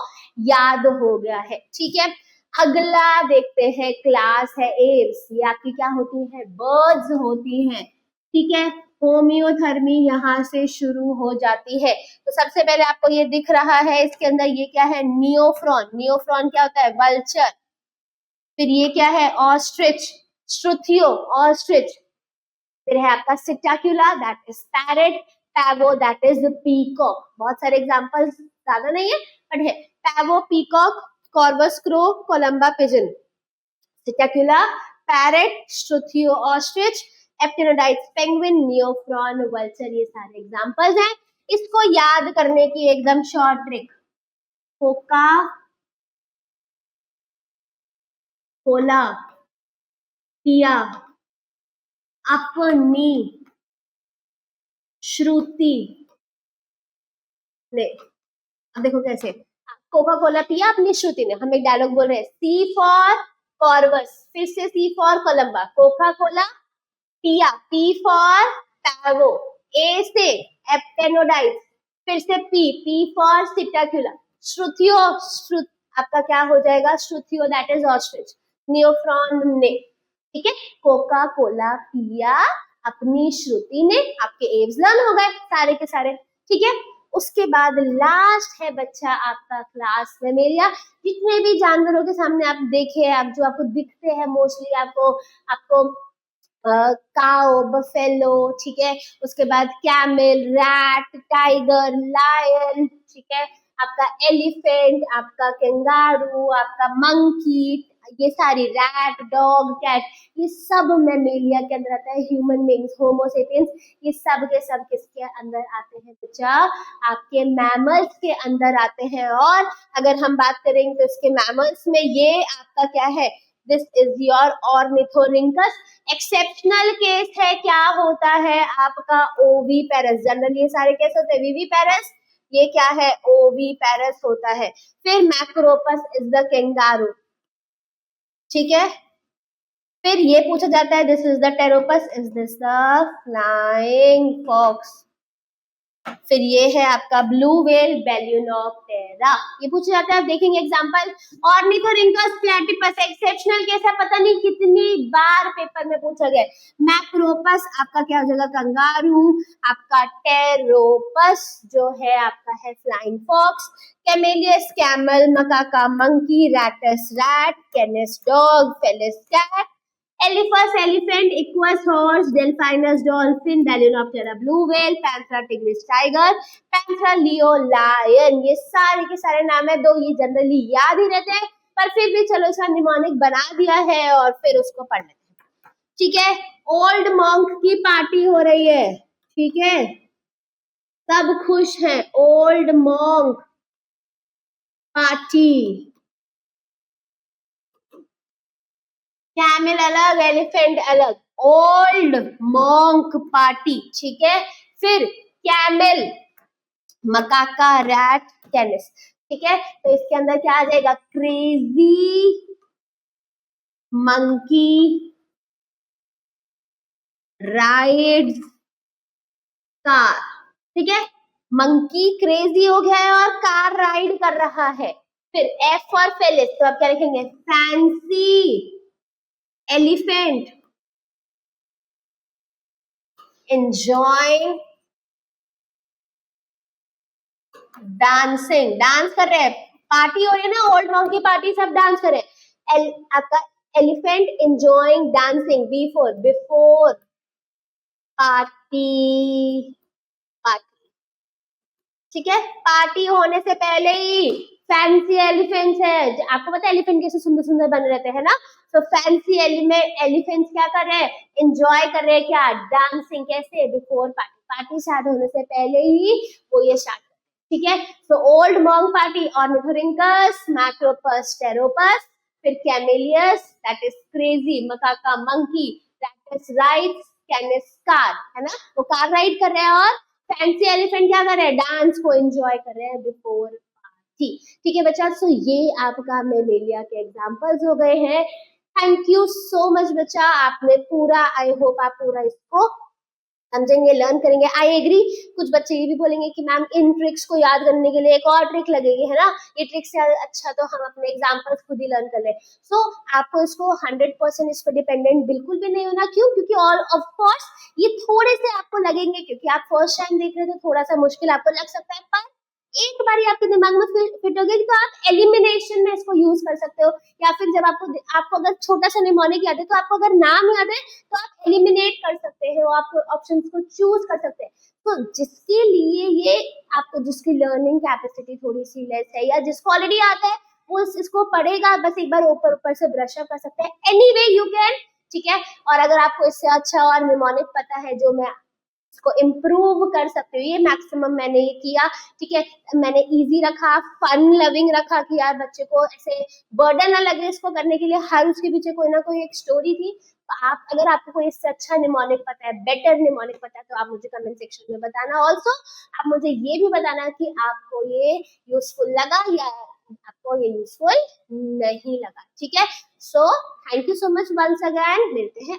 A: याद हो गया है। ठीक है, अगला देखते हैं, क्लास है एव्स। ये आपकी क्या होती है, बर्ड्स होती हैं। ठीक है, होम्योथर्मी यहाँ से शुरू हो जाती है। तो सबसे पहले आपको ये दिख रहा है, इसके अंदर ये क्या है, नियोफ्रॉन। नियोफ्रॉन क्या होता है, वल्चर। फिर ये क्या है, ऑस्ट्रिच, स्ट्रुथियो ऑस्ट्रिच। फिर है आपका Psittacula, that is parrot. Pavo, that is peacock. बहुत सारे एग्जांपल्स, ज्यादा नहीं है बट है। Pavo, peacock, Corvus crow, Columba pigeon. Psittacula, parrot, Struthio ostrich, Aptenodytes penguin, Neophron, vulture, ये सारे एग्जांपल्स हैं। इसको याद करने की एकदम शॉर्ट ट्रिक, कोका कोला पिया अपनी श्रुति ने। अब देखो कैसे, कोका कोला पिया अपनी श्रुति ने। हम एक डायलॉग बोल रहे हैं, सी फॉर कॉर्वस, फिर से सी फॉर कोलंबा, कोका कोला पिया, पी फॉर पैवो, ए से एप्टेनोडाइट, फिर से पी फॉर सिटाक्युला, श्रुतियो, आपका क्या हो जाएगा, श्रुतियो, दैट इज ऑस्ट्रिच, नियोफ्रॉन ने। ठीक है, कोका कोला पिया अपनी श्रुति ने, आपके एव्स लर्न हो गए सारे के सारे। ठीक है, उसके बाद लास्ट है बच्चा आपका क्लास मेमेलिया। जितने भी जानवरों के सामने आप देखे, आप जो आपको दिखते हैं मोस्टली, आपको काओ, बफेलो, ठीक है, उसके बाद कैमल, रैट, टाइगर, लायन, ठीक है, आपका एलिफेंट, आपका कैंगारू, आपका मंकी, ये सारी रैट, डॉग, कैट, ये सब मैमेलिया के अंदर आता है। ह्यूमन बींग्स, होमो सेपियंस, ये सब के सब किसके अंदर आते हैं बच्चा, आपके मैमल्स के अंदर आते हैं। और अगर हम बात करेंगे तो इसके मैमल्स में ये आपका क्या है, this is your ornithorhynchus. Exceptional case है, क्या होता है आपका ओवीपेरस। जनरली ये सारे केस होते हैं विविपेरस, ये क्या है, ओवीपेरस होता है। फिर मैक्रोपस इज द कैंगारू। ठीक है, फिर ये पूछा जाता है, this is the pteropus, is this the flying fox. फिर ये है आपका ब्लू व्हेल, बेल्यूनोप्टेरा, ये पूछा जाता है। देखेंगे example, ornithorhynchus platypus exceptional case है, पता नहीं कितनी बार पेपर में पूछा गया। मैक्रोपस आपका क्या हो जाएगा, कंगारू। आपका टेरोपस जो है आपका है flying fox. Camelus camel, Macaca monkey, Rattus rat, Canis dog, Felis cat. Elephas elephant, Equus horse, Delphinus dolphin, Balaenoptera blue whale, Panthera tigris tiger, Panthera leo lion. ये सारे के सारे नाम है, दो ये जनरली याद ही रहते हैं, पर फिर भी चलो इसका निमोनिक बना दिया है और फिर उसको पढ़ लेते हैं। ठीक है, ओल्ड मॉन्क की पार्टी हो रही है। ठीक है, सब खुश हैं, ओल्ड मॉन्क पार्टी। कैमल अलग, एलिफेंट अलग, ओल्ड मॉन्क पार्टी। ठीक है, फिर कैमल, मकाका, रैट, कैनिस। ठीक है, तो इसके अंदर क्या आ जाएगा, क्रेजी मंकी राइड्स कार। ठीक है, मंकी क्रेजी हो गया है और कार राइड कर रहा है। फिर एफ फॉर फेलिस, तो आप क्या लिखेंगे, fancy elephant enjoying dancing, dance कर रहे हैं, पार्टी हो रही है ना, ओल्ड मॉन्क की पार्टी, सब डांस कर रहे हैं। आपका elephant enjoying dancing, before party, party. ठीक है, पार्टी होने से पहले ही फैंसी एलिफेंट्स है। आपको पता है एलिफेंट कैसे सुंदर सुंदर बने रहते हैं ना, तो फैंसी एलिफेंट्स क्या कर रहे हैं, एंजॉय कर रहे हैं, क्या, डांसिंग। कैसे, बिफोर पार्टी, पार्टी स्टार्ट होने से पहले ही वो ये स्टार्ट। ठीक है, so old monk party, Ornithorhynchus, Macropus, Pteropus, फिर Camelus, that is crazy, Macaca monkey, that rides Canis car, है ना, वो कार राइड कर रहे हैं और फैंसी एलिफेंट क्या कर रहे हैं, डांस को एंजॉय कर रहे हैं बिफोर पार्टी। ठीक है बच्चा, सो ये आपका मेमेलिया के एग्जांपल्स हो गए हैं। थैंक यू सो मच बच्चा, आपने पूरा, आई होप आप पूरा इसको समझेंगे, लर्न करेंगे। आई एग्री, कुछ बच्चे ये भी बोलेंगे कि मैम इन ट्रिक्स को याद करने के लिए एक और ट्रिक लगेगी, है ना, ये ट्रिक से अच्छा तो हम अपने एग्जांपल्स खुद ही लर्न कर ले। सो आपको इसको 100% इस पर डिपेंडेंट बिल्कुल भी नहीं होना। क्यों? क्योंकि ऑल ऑफ कोर्स ये थोड़े से आपको लगेंगे, क्योंकि आप फर्स्ट टाइम देख रहे हो तो थोड़ा सा मुश्किल आपको लग सकता है, पर एक बार आपके दिमाग में फिट हो गया तो आप एलिमिनेशन में इसको यूज कर सकते हो। या फिर जब आपको अगर छोटा सा निमोनिक याद है तो आपको अगर नाम याद है तो आप एलिमिनेट कर सकते हो, आप ऑप्शंस को चूज कर सकते हैं। तो जिसके लिए ये आपको, जिसकी लर्निंग कैपेसिटी थोड़ी सी लेस है या जिसको ऑलरेडी आता है वो इसको पढ़ेगा, बस एक बार ऊपर ऊपर से ब्रश अप कर सकते हैं। एनीवे यू कैन, ठीक है। और अगर आपको इससे अच्छा और निमोनिक पता है जो मैं इसको इम्प्रूव कर सकते हो, ये मैक्सिमम मैंने ये किया, ठीक है। मैंने इजी रखा, फन लविंग रखा कि यार बच्चे को ऐसे बर्डन ना लगे इसको करने के लिए, हर उसके पीछे कोई ना कोई एक स्टोरी थी। तो आप, अगर आपको कोई इससे अच्छा निमोनिक पता है, बेटर निमोनिक पता है, तो आप मुझे कमेंट सेक्शन में बताना। ऑल्सो आप मुझे ये भी बताना कि आपको ये यूजफुल लगा या आपको ये यूजफुल नहीं लगा, ठीक है। So thank you so much once again, मिलते हैं।